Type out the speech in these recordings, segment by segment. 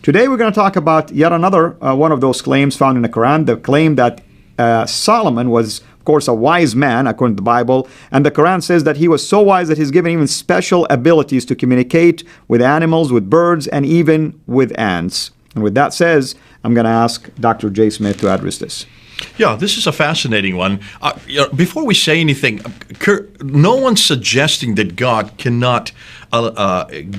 Today we're going to talk about yet another one of those claims found in the Quran, the claim that Solomon was, of course, a wise man, according to the Bible, and the Quran says that he was so wise that he's given even special abilities to communicate with animals, with birds, and even with ants. And with that says, I'm going to ask Dr. J. Smith to address this. Yeah, this is a fascinating one. Before we say anything, no one's suggesting that God cannot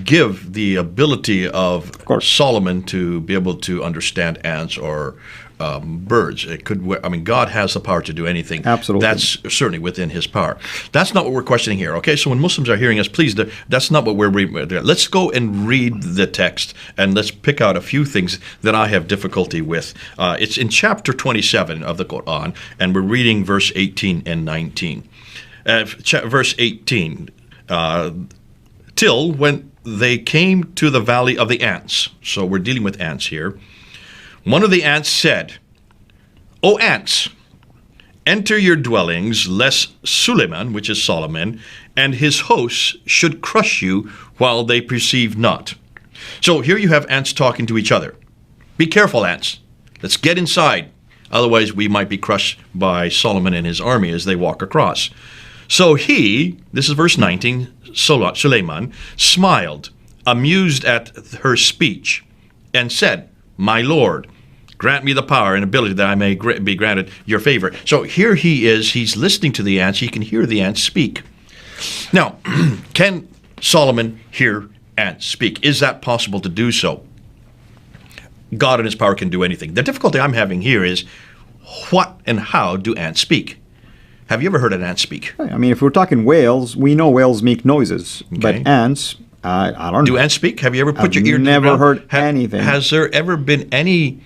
give the ability of Solomon to be able to understand ants or birds. It could. I mean, God has the power to do anything. Absolutely. That's certainly within His power. That's not what we're questioning here. Okay, so when Muslims are hearing us, please, that's not what we're reading. Let's go and read the text, and let's pick out a few things that I have difficulty with. It's in chapter 27 of the Quran, and we're reading verse 18 and 19. Verse 18, till when they came to the valley of the ants. So we're dealing with ants here. One of the ants said, O ants, enter your dwellings, lest Suleiman, which is Solomon, and his hosts should crush you while they perceive not. So here you have ants talking to each other. Be careful, ants. Let's get inside. Otherwise, we might be crushed by Solomon and his army as they walk across. So he, this is verse 19, Suleiman, smiled, amused at her speech, and said, My Lord, grant me the power and ability that I may be granted your favor. So here he is. He's listening to the ants. He can hear the ants speak. Now, can Solomon hear ants speak? Is that possible to do so? God in His power can do anything. The difficulty I'm having here is what and how do ants speak? Have you ever heard an ant speak? I mean, if we're talking whales, we know whales make noises. Okay. But ants, I don't know. Do ants speak? Have you ever put your ear to the ground? Never heard anything. Has there ever been any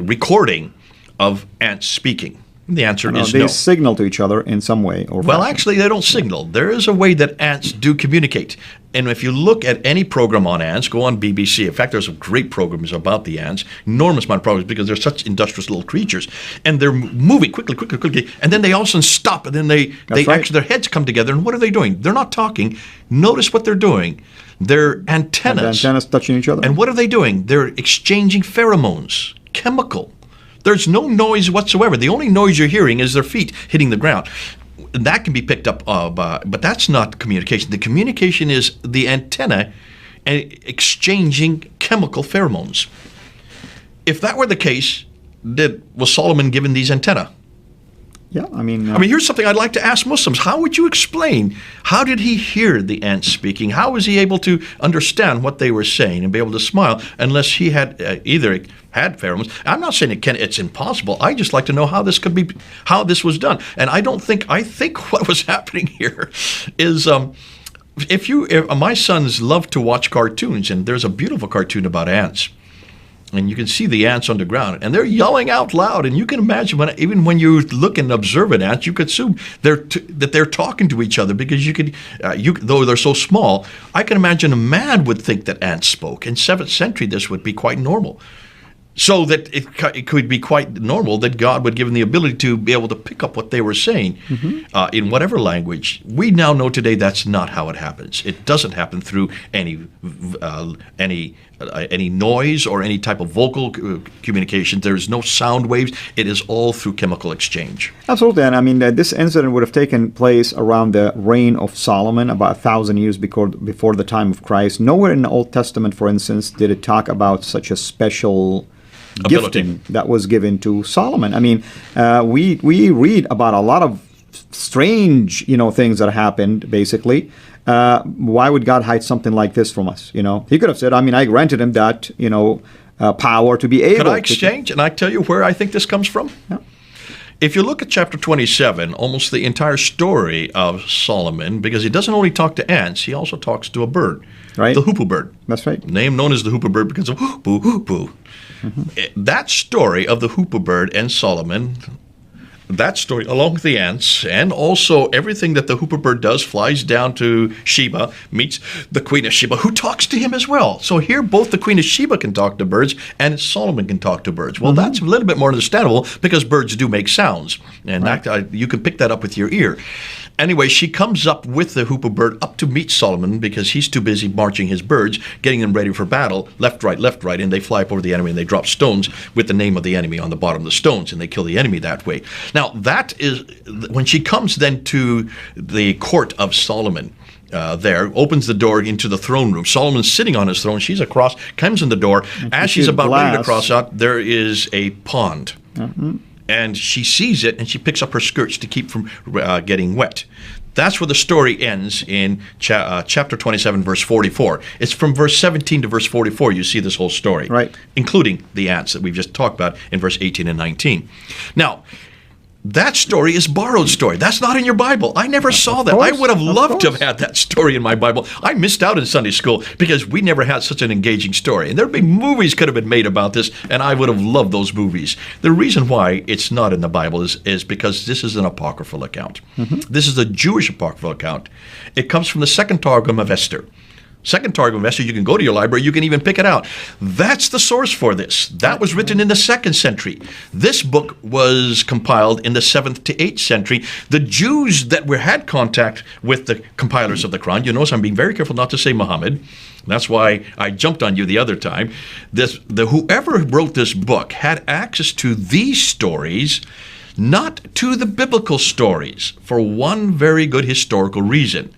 recording of ants speaking? The answer is no. They signal to each other in some way. Well, actually, they don't signal. There is a way that ants do communicate. And if you look at any program on ants, go on BBC. In fact, there's some great programs about the ants, enormous amount of programs, because they're such industrious little creatures. And they're moving quickly, and then they all of a sudden stop, and then they actually, their heads come together. And what are they doing? They're not talking. Notice what they're doing. They're antennas. And the antennas touching each other. And what are they doing? They're exchanging pheromones, chemical. There's no noise whatsoever. The only noise you're hearing is their feet hitting the ground. That can be picked up, but that's not communication. The communication is the antenna exchanging chemical pheromones. If that were the case, was Solomon given these antennae? Yeah, I mean, here's something I'd like to ask Muslims. How would you explain? How did he hear the ants speaking? How was he able to understand what they were saying and be able to smile unless he had either had pheromones? I'm not saying it's impossible. I just like to know how this was done. And I think what was happening here is if my sons love to watch cartoons, and there's a beautiful cartoon about ants. And you can see the ants on the ground, and they're yelling out loud. And you can imagine even when you look and observe an ant, you could assume that they're talking to each other, because though they're so small, I can imagine a man would think that ants spoke. In 7th century, this would be quite normal. So that it could be quite normal that God would give them the ability to be able to pick up what they were saying in whatever language. We now know today that's not how it happens. It doesn't happen through any noise or any type of vocal communication. There's no sound waves. It is all through chemical exchange. Absolutely. And I mean, this incident would have taken place around the reign of Solomon, about 1,000 years before the time of Christ. Nowhere in the Old Testament, for instance, did it talk about such a special gifting that was given to Solomon. I mean, we read about a lot of strange, things that happened, basically. Why would God hide something like this from us? He could have said, I granted him that, power to be able to... Could I exchange? And I tell you where I think this comes from? Yeah. If you look at chapter 27, almost the entire story of Solomon, because he doesn't only talk to ants, he also talks to a bird, right? The hoopoe bird. That's right. Name known as the hoopoe bird because of hoopoe. Mm-hmm. That story of the hoopoe bird and Solomon, that story, along with the ants, and also everything that the hoopoe bird does, flies down to Sheba, meets the Queen of Sheba, who talks to him as well. So here, both the Queen of Sheba can talk to birds, and Solomon can talk to birds. Well, that's a little bit more understandable because birds do make sounds, and you can pick that up with your ear. Anyway, she comes up with the hoopoe bird up to meet Solomon because he's too busy marching his birds, getting them ready for battle, left, right, and they fly up over the enemy and they drop stones with the name of the enemy on the bottom of the stones, and they kill the enemy that way. Now, that is, when she comes then to the court of Solomon, there, opens the door into the throne room. Solomon's sitting on his throne. She's across, comes in the door. As she's about ready to cross out, there is a pond. And she sees it, and she picks up her skirts to keep from getting wet. That's where the story ends in chapter 27, verse 44. It's from verse 17 to verse 44 you see this whole story, right, including the ants that we've just talked about in verse 18 and 19. Now, that story is borrowed story. That's not in your Bible. I never saw that. I would have loved to have had that story in my Bible. I missed out in Sunday school because we never had such an engaging story. And there'd be movies could have been made about this, and I would have loved those movies. The reason why it's not in the Bible is because this is an apocryphal account. This is a Jewish apocryphal account. It comes from the second Targum of Esther. Second Targum of Esther, you can go to your library, you can even pick it out. That's the source for this. That was written in the 2nd century. This book was compiled in the 7th to 8th century. The Jews that had contact with the compilers of the Quran, you notice I'm being very careful not to say Muhammad. That's why I jumped on you the other time. Whoever wrote this book had access to these stories, not to the biblical stories, for one very good historical reason.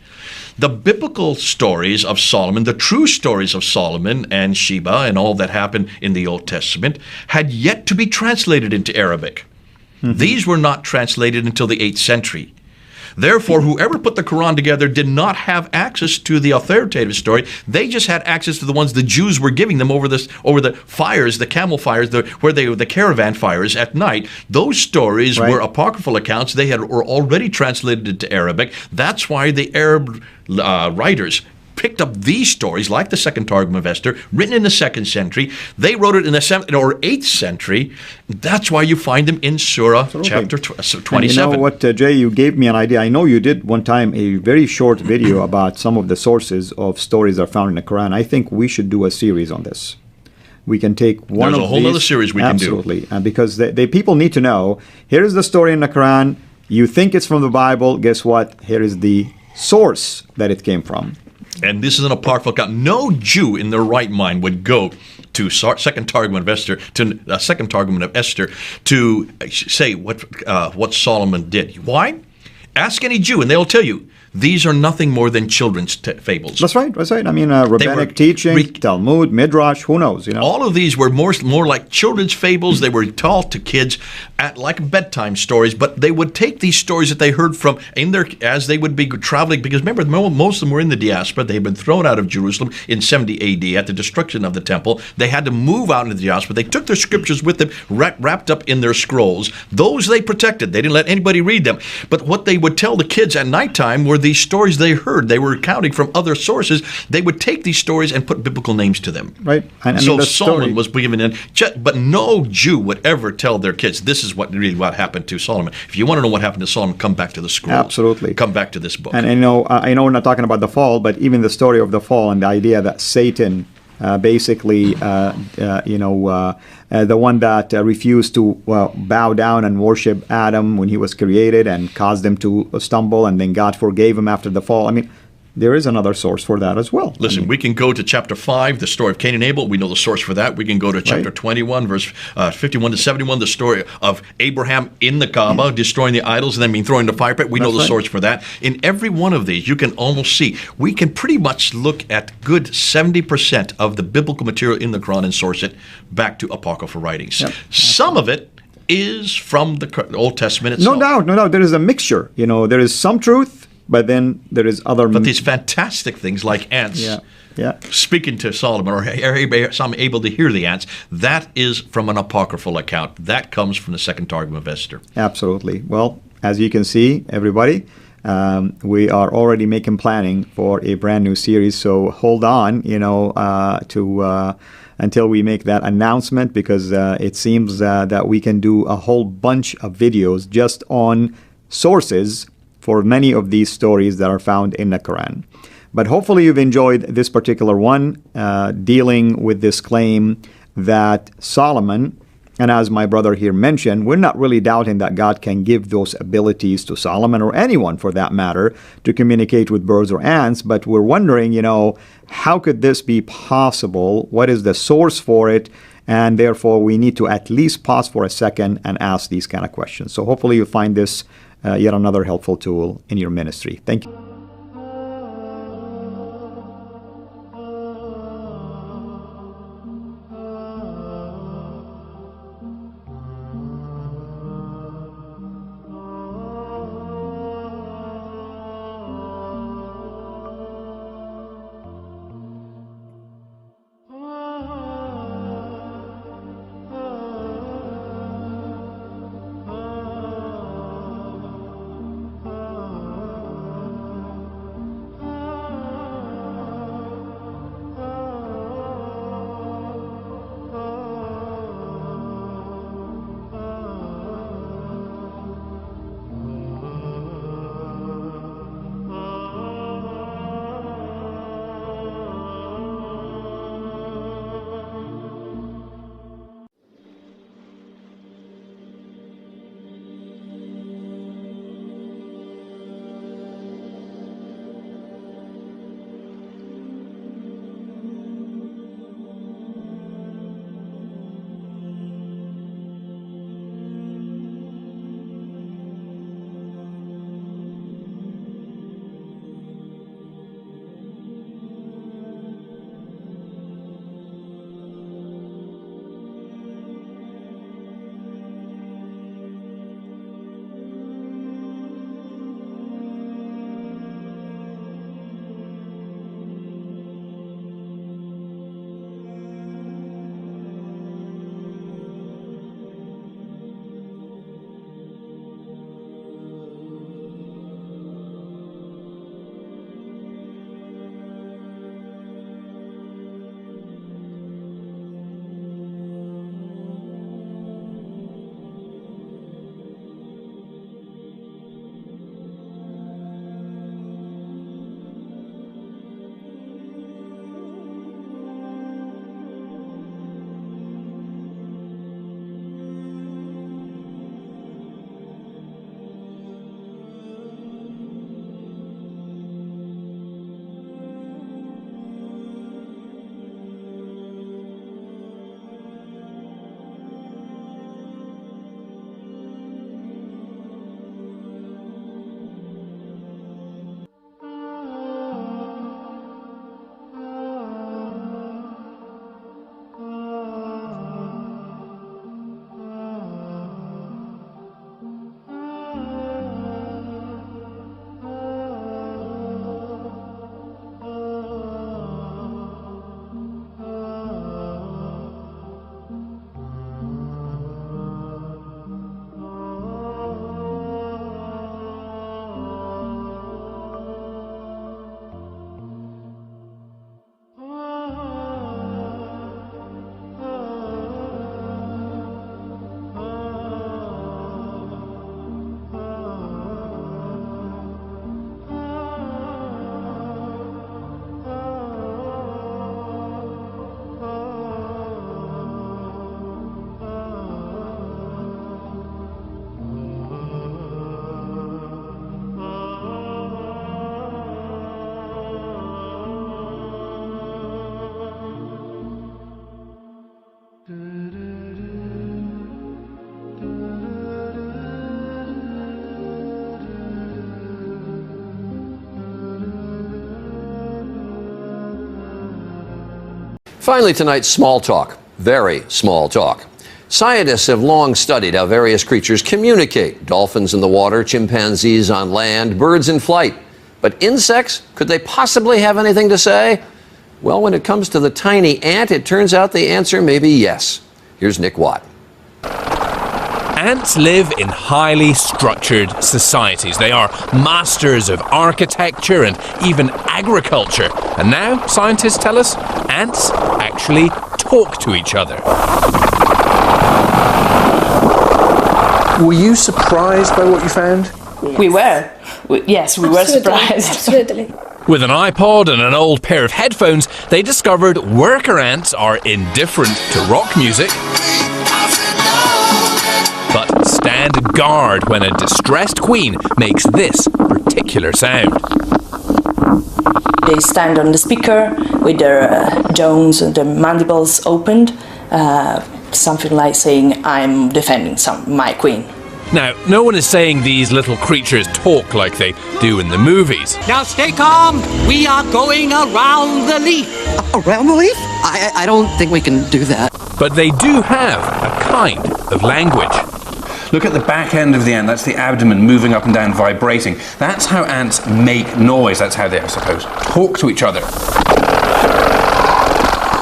The biblical stories of Solomon, the true stories of Solomon and Sheba and all that happened in the Old Testament, had yet to be translated into Arabic. These were not translated until the 8th century. Therefore, whoever put the Quran together did not have access to the authoritative story. They just had access to the ones the Jews were giving them over the fires, the camel fires, the caravan fires at night. Those stories were apocryphal accounts. They were already translated into Arabic. That's why the Arab writers picked up these stories, like the second Targum of Esther, written in the 2nd century. They wrote it in the 7th or 8th century. That's why you find them in Surah chapter 27. And you know what, Jay, you gave me an idea. I know you did one time a very short video about some of the sources of stories that are found in the Quran. I think we should do a series on this. We can take one There's of a whole these, other series we can do. Absolutely, because people need to know, here is the story in the Quran. You think it's from the Bible. Guess what? Here is the source that it came from. And this is an apocryphal account. No Jew in their right mind would go to second Targum of Esther to say what Solomon did. Why? Ask any Jew, and they'll tell you these are nothing more than children's fables. That's right. That's right. I mean, rabbinic teaching, Talmud, Midrash, who knows? All of these were more like children's fables. They were taught to kids like bedtime stories, but they would take these stories that they heard from as they would be traveling, because remember, most of them were in the diaspora. They had been thrown out of Jerusalem in 70 A.D. at the destruction of the temple. They had to move out into the diaspora. They took their scriptures with them, wrapped up in their scrolls. Those they protected. They didn't let anybody read them. But what they would tell the kids at nighttime were these stories they heard. They were accounting from other sources. They would take these stories and put biblical names to them. Right. And so Solomon was given in. But no Jew would ever tell their kids, this is what happened to Solomon. If you want to know what happened to Solomon, come back to the scrolls. Absolutely. Come back to this book. And I know we're not talking about the fall, but even the story of the fall and the idea that Satan basically, the one that refused to bow down and worship Adam when he was created and caused him to stumble, and then God forgave him after the fall. I mean, there is another source for that as well. Listen, we can go to chapter 5, the story of Cain and Abel. We know the source for that. We can go to chapter 21, verse 51 to 71, the story of Abraham in the Kaaba, destroying the idols and then being thrown into the fire pit. We know the source for that. In every one of these, you can almost see, we can pretty much look at good 70% of the biblical material in the Quran and source it back to apocryphal writings. Yep. Some of it is from the Old Testament itself. No doubt. There is a mixture. There is some truth, but then there is other. But these fantastic things like ants, speaking to Solomon, or some able to hear the ants, that is from an apocryphal account. That comes from the second Targum of Esther. Absolutely. Well, as you can see, everybody, we are already making planning for a brand new series. So hold on, to until we make that announcement, because it seems that we can do a whole bunch of videos just on sources for many of these stories that are found in the Quran. But hopefully you've enjoyed this particular one, dealing with this claim that Solomon, and as my brother here mentioned, we're not really doubting that God can give those abilities to Solomon, or anyone for that matter, to communicate with birds or ants, but we're wondering, how could this be possible? What is the source for it? And therefore, we need to at least pause for a second and ask these kind of questions. So hopefully you find this yet another helpful tool in your ministry. Thank you. Finally tonight, small talk. Very small talk. Scientists have long studied how various creatures communicate. Dolphins in the water, chimpanzees on land, birds in flight. But insects, could they possibly have anything to say? Well, when it comes to the tiny ant, it turns out the answer may be yes. Here's Nick Watt. Ants live in highly structured societies. They are masters of architecture and even agriculture. And now, scientists tell us, ants actually talk. talk to each other. Were you surprised by what you found? We were. Yes, we were surprised. Absolutely. With an iPod and an old pair of headphones, they discovered worker ants are indifferent to rock music, but stand guard when a distressed queen makes this particular sound. They stand on the speaker with their jaws and their mandibles opened, something like saying, "I'm defending my queen." Now, no one is saying these little creatures talk like they do in the movies. Now stay calm. We are going around the leaf. Around the leaf? I don't think we can do that. But they do have a kind of language. Look at the back end of the ant. That's the abdomen moving up and down, vibrating. That's how ants make noise. That's how they, I suppose, talk to each other.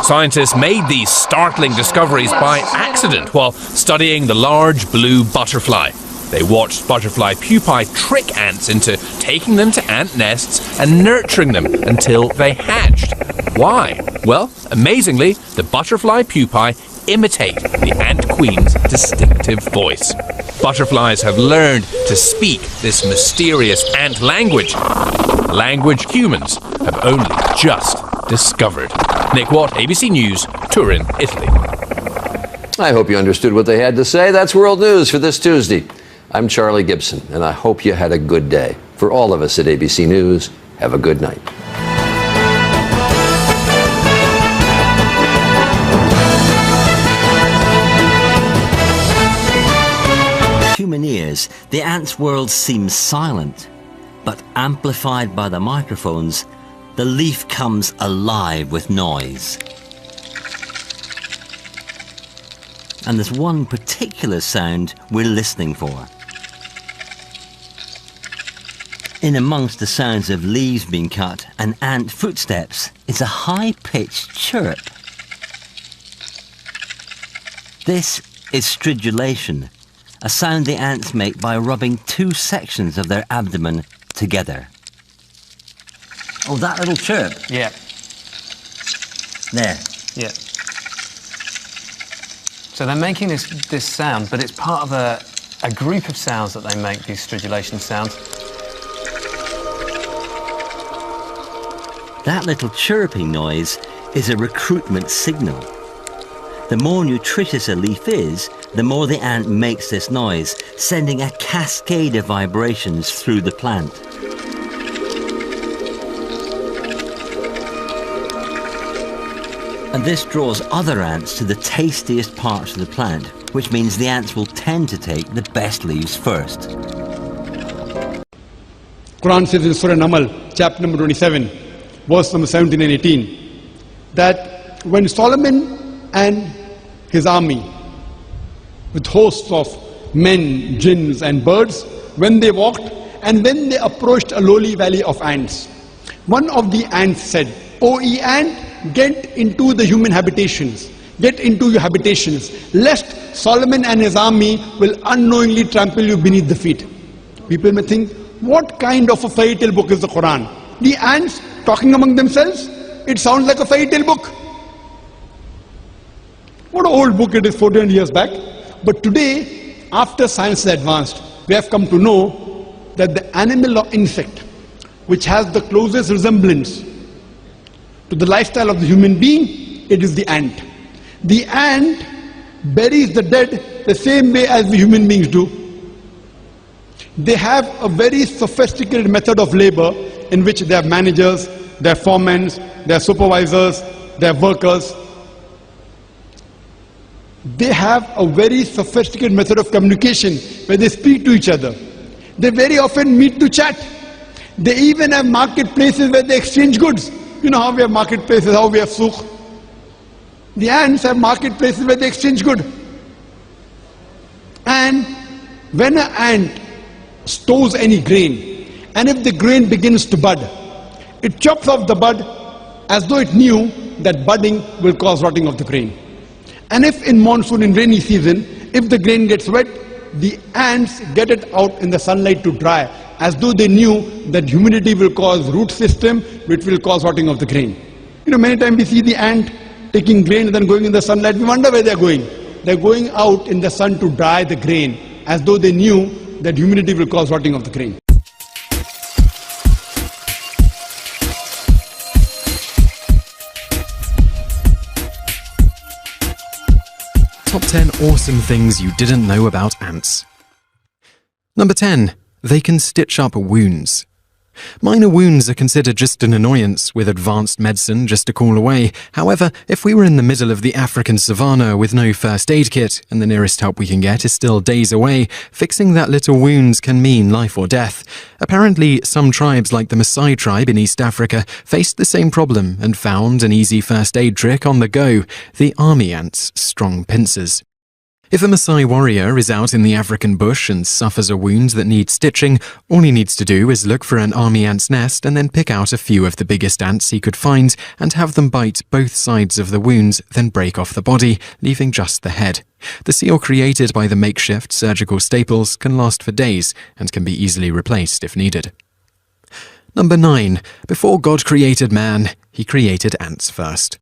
Scientists made these startling discoveries by accident while studying the large blue butterfly. They watched butterfly pupae trick ants into taking them to ant nests and nurturing them until they hatched. Why? Well, amazingly, the butterfly pupae imitate the ant queen's distinctive voice. Butterflies have learned to speak this mysterious ant language, a language humans have only just discovered. Nick Watt, ABC News, Turin, Italy. I hope you understood what they had to say. That's World News for this Tuesday. I'm Charlie Gibson, and I hope you had a good day. For all of us at ABC News, have a good night. Human ears, the ant's world seems silent, but amplified by the microphones, the leaf comes alive with noise. And there's one particular sound we're listening for. In amongst the sounds of leaves being cut and ant footsteps is a high-pitched chirp. This is stridulation, a sound the ants make by rubbing two sections of their abdomen together. Oh, that little chirp? Yeah. There. Yeah. So they're making this sound, but it's part of a group of sounds that they make, these stridulation sounds. That little chirping noise is a recruitment signal. The more nutritious a leaf is, the more the ant makes this noise, sending a cascade of vibrations through the plant. And this draws other ants to the tastiest parts of the plant, which means the ants will tend to take the best leaves first. Quran says in Surah Namal, chapter number 27, verse number 17 and 18, that when Solomon and his army, with hosts of men, jinns and birds, when they walked and when they approached a lowly valley of ants, one of the ants said, "O ye ant, get into the human habitations, get into your habitations, lest Solomon and his army will unknowingly trample you beneath the feet." People may think, what kind of a fairy tale book is the Quran? The ants talking among themselves? It sounds like a fairy tale book. What an old book it is, 400 years back. But today, after science has advanced, we have come to know that the animal or insect which has the closest resemblance to the lifestyle of the human being, it is the ant. The ant buries the dead the same way as we human beings do. They have a very sophisticated method of labor in which they have managers, their foremen, their supervisors, their workers. They have a very sophisticated method of communication where they speak to each other. They very often meet to chat. They even have marketplaces where they exchange goods. You know how we have marketplaces, how we have souk. The ants have marketplaces where they exchange goods. And when an ant stores any grain, and if the grain begins to bud, it chops off the bud as though it knew that budding will cause rotting of the grain. And if in monsoon, in rainy season, if the grain gets wet, the ants get it out in the sunlight to dry, as though they knew that humidity will cause root system, which will cause rotting of the grain. You know, many times we see the ant taking grain and then going in the sunlight. We wonder where they're going. They're going out in the sun to dry the grain, as though they knew that humidity will cause rotting of the grain. Top 10 awesome things you didn't know about ants. Number 10. They can stitch up wounds. Minor wounds are considered just an annoyance, with advanced medicine just a call away. However, if we were in the middle of the African savannah with no first aid kit, and the nearest help we can get is still days away, fixing that little wounds can mean life or death. Apparently, some tribes like the Maasai tribe in East Africa faced the same problem and found an easy first aid trick on the go: the army ant's strong pincers. If a Maasai warrior is out in the African bush and suffers a wound that needs stitching, all he needs to do is look for an army ant's nest and then pick out a few of the biggest ants he could find and have them bite both sides of the wound, then break off the body, leaving just the head. The seal created by the makeshift surgical staples can last for days and can be easily replaced if needed. Number 9. Before God created man, he created ants first.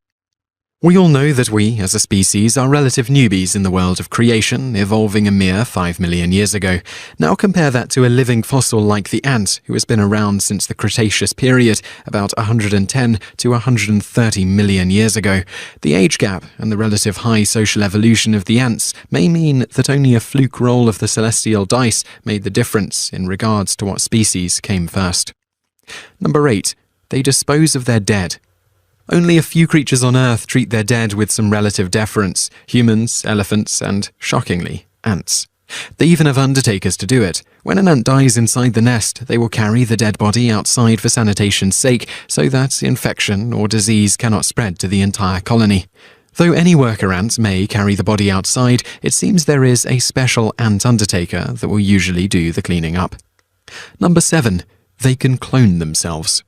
We all know that we, as a species, are relative newbies in the world of creation, evolving a mere 5 million years ago. Now compare that to a living fossil like the ant, who has been around since the Cretaceous period, about 110 to 130 million years ago. The age gap and the relative high social evolution of the ants may mean that only a fluke roll of the celestial dice made the difference in regards to what species came first. Number 8. They dispose of their dead. Only a few creatures on Earth treat their dead with some relative deference: humans, elephants, and, shockingly, ants. They even have undertakers to do it. When an ant dies inside the nest, they will carry the dead body outside for sanitation's sake, so that infection or disease cannot spread to the entire colony. Though any worker ant may carry the body outside, it seems there is a special ant undertaker that will usually do the cleaning up. Number 7. They can clone themselves.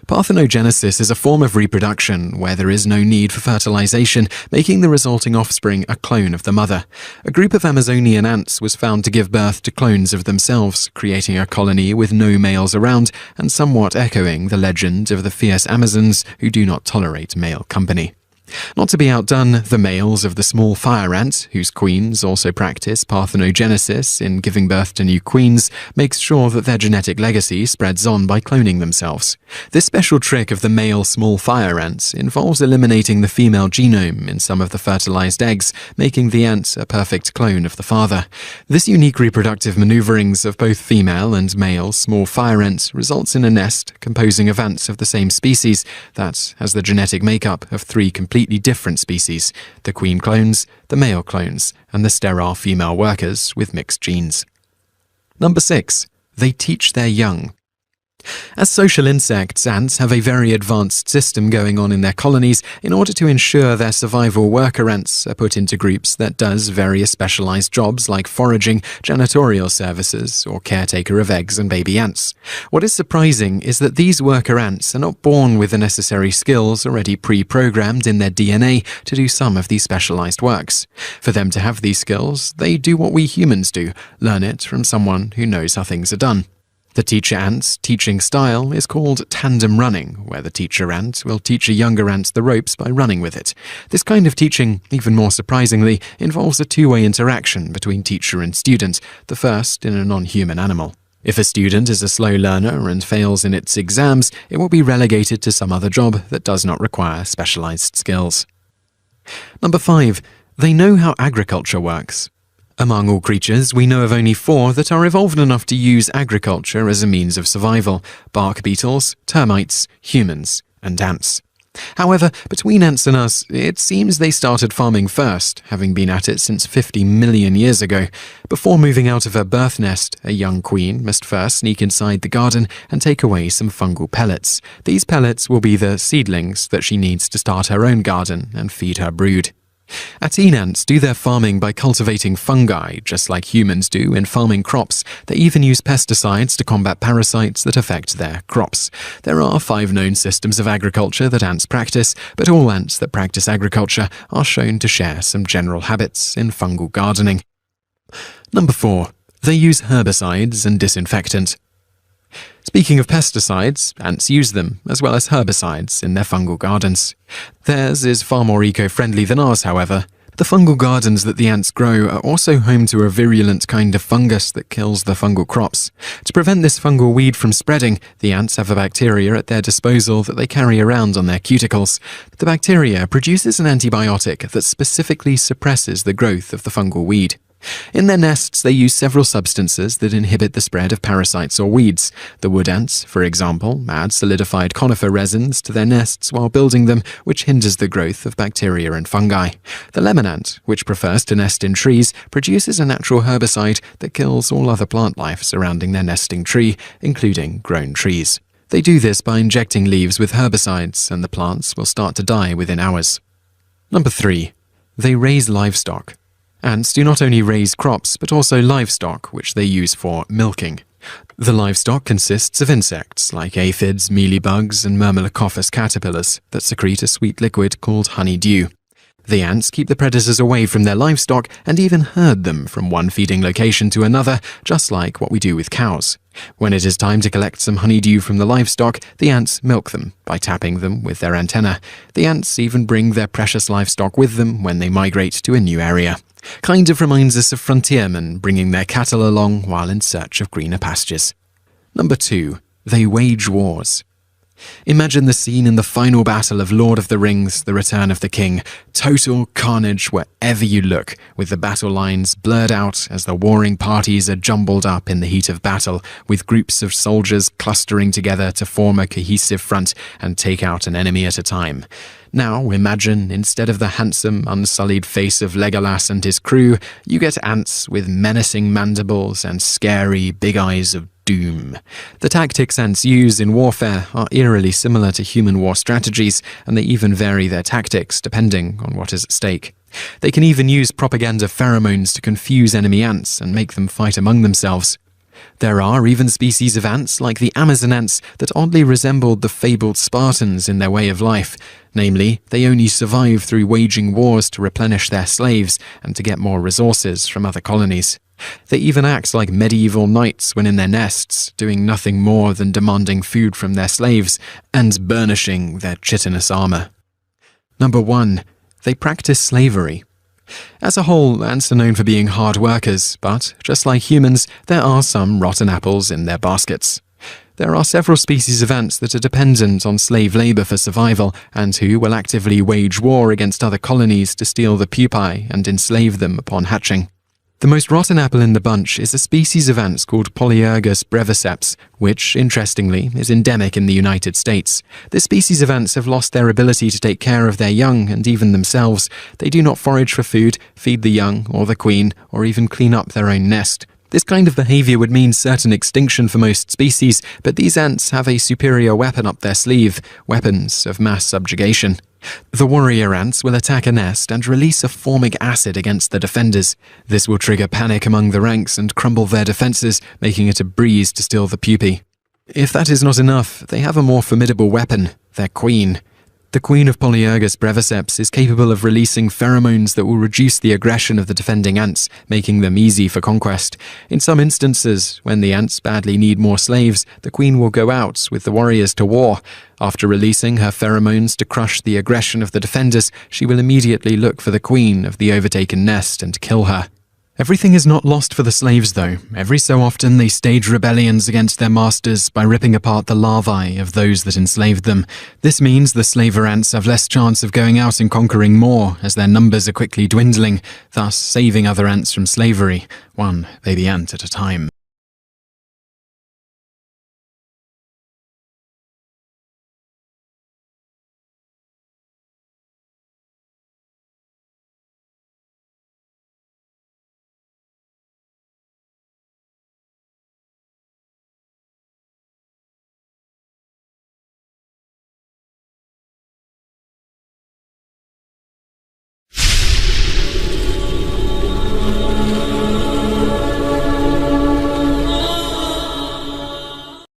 Parthenogenesis is a form of reproduction where there is no need for fertilization, making the resulting offspring a clone of the mother. A group of Amazonian ants was found to give birth to clones of themselves, creating a colony with no males around and somewhat echoing the legend of the fierce Amazons who do not tolerate male company. Not to be outdone, the males of the small fire ant, whose queens also practice parthenogenesis in giving birth to new queens, makes sure that their genetic legacy spreads on by cloning themselves. This special trick of the male small fire ant involves eliminating the female genome in some of the fertilized eggs, making the ant a perfect clone of the father. This unique reproductive maneuverings of both female and male small fire ants results in a nest composing of ants of the same species that has the genetic makeup of 3 completely different species: the queen clones, the male clones, and the sterile female workers with mixed genes. Number 6. They teach their young. As social insects, ants have a very advanced system going on in their colonies in order to ensure their survival. Worker ants are put into groups that does various specialized jobs like foraging, janitorial services, or caretaker of eggs and baby ants. What is surprising is that these worker ants are not born with the necessary skills already pre-programmed in their DNA to do some of these specialized works. For them to have these skills, they do what we humans do: learn it from someone who knows how things are done. The teacher ant's teaching style is called tandem running, where the teacher ant will teach a younger ant the ropes by running with it. This kind of teaching, even more surprisingly, involves a two-way interaction between teacher and student, the first in a non-human animal. If a student is a slow learner and fails in its exams, it will be relegated to some other job that does not require specialized skills. Number 5. They know how agriculture works. Among all creatures, we know of only 4 that are evolved enough to use agriculture as a means of survival: bark beetles, termites, humans, and ants. However, between ants and us, it seems they started farming first, having been at it since 50 million years ago. Before moving out of her birth nest, a young queen must first sneak inside the garden and take away some fungal pellets. These pellets will be the seedlings that she needs to start her own garden and feed her brood. Atene ants do their farming by cultivating fungi, just like humans do in farming crops. They even use pesticides to combat parasites that affect their crops. There are 5 known systems of agriculture that ants practice, but all ants that practice agriculture are shown to share some general habits in fungal gardening. Number 4. They use herbicides and disinfectant. Speaking of pesticides, ants use them, as well as herbicides, in their fungal gardens. Theirs is far more eco-friendly than ours, however. The fungal gardens that the ants grow are also home to a virulent kind of fungus that kills the fungal crops. To prevent this fungal weed from spreading, the ants have a bacteria at their disposal that they carry around on their cuticles. The bacteria produces an antibiotic that specifically suppresses the growth of the fungal weed. In their nests, they use several substances that inhibit the spread of parasites or weeds. The wood ants, for example, add solidified conifer resins to their nests while building them, which hinders the growth of bacteria and fungi. The lemon ant, which prefers to nest in trees, produces a natural herbicide that kills all other plant life surrounding their nesting tree, including grown trees. They do this by injecting leaves with herbicides, and the plants will start to die within hours. Number 3. They raise livestock. Ants do not only raise crops, but also livestock, which they use for milking. The livestock consists of insects like aphids, mealybugs, and myrmecophos caterpillars that secrete a sweet liquid called honeydew. The ants keep the predators away from their livestock and even herd them from one feeding location to another, just like what we do with cows. When it is time to collect some honeydew from the livestock, the ants milk them by tapping them with their antennae. The ants even bring their precious livestock with them when they migrate to a new area. Kind of reminds us of frontiermen bringing their cattle along while in search of greener pastures. Number 2. They wage wars. Imagine the scene in the final battle of Lord of the Rings, The Return of the King. Total carnage wherever you look, with the battle lines blurred out as the warring parties are jumbled up in the heat of battle, with groups of soldiers clustering together to form a cohesive front and take out an enemy at a time. Now imagine, instead of the handsome, unsullied face of Legolas and his crew, you get ants with menacing mandibles and scary big eyes of doom. The tactics ants use in warfare are eerily similar to human war strategies, and they even vary their tactics depending on what is at stake. They can even use propaganda pheromones to confuse enemy ants and make them fight among themselves. There are even species of ants, like the Amazon ants, that oddly resembled the fabled Spartans in their way of life. Namely, they only survive through waging wars to replenish their slaves and to get more resources from other colonies. They even act like medieval knights when in their nests, doing nothing more than demanding food from their slaves and burnishing their chitinous armor. Number 1. They practice slavery. As a whole, ants are known for being hard workers, but, just like humans, there are some rotten apples in their baskets. There are several species of ants that are dependent on slave labor for survival, and who will actively wage war against other colonies to steal the pupae and enslave them upon hatching. The most rotten apple in the bunch is a species of ants called Polyergus breviceps, which, interestingly, is endemic in the United States. This species of ants have lost their ability to take care of their young and even themselves. They do not forage for food, feed the young or the queen, or even clean up their own nest. This kind of behavior would mean certain extinction for most species, but these ants have a superior weapon up their sleeve, weapons of mass subjugation. The warrior ants will attack a nest and release a formic acid against the defenders. This will trigger panic among the ranks and crumble their defenses, making it a breeze to steal the pupae. If that is not enough, they have a more formidable weapon, their queen. The queen of Polyergus breviceps is capable of releasing pheromones that will reduce the aggression of the defending ants, making them easy for conquest. In some instances, when the ants badly need more slaves, the queen will go out with the warriors to war. After releasing her pheromones to crush the aggression of the defenders, she will immediately look for the queen of the overtaken nest and kill her. Everything is not lost for the slaves, though. Every so often they stage rebellions against their masters by ripping apart the larvae of those that enslaved them. This means the slaver ants have less chance of going out and conquering more, as their numbers are quickly dwindling, thus saving other ants from slavery, one baby ant at a time.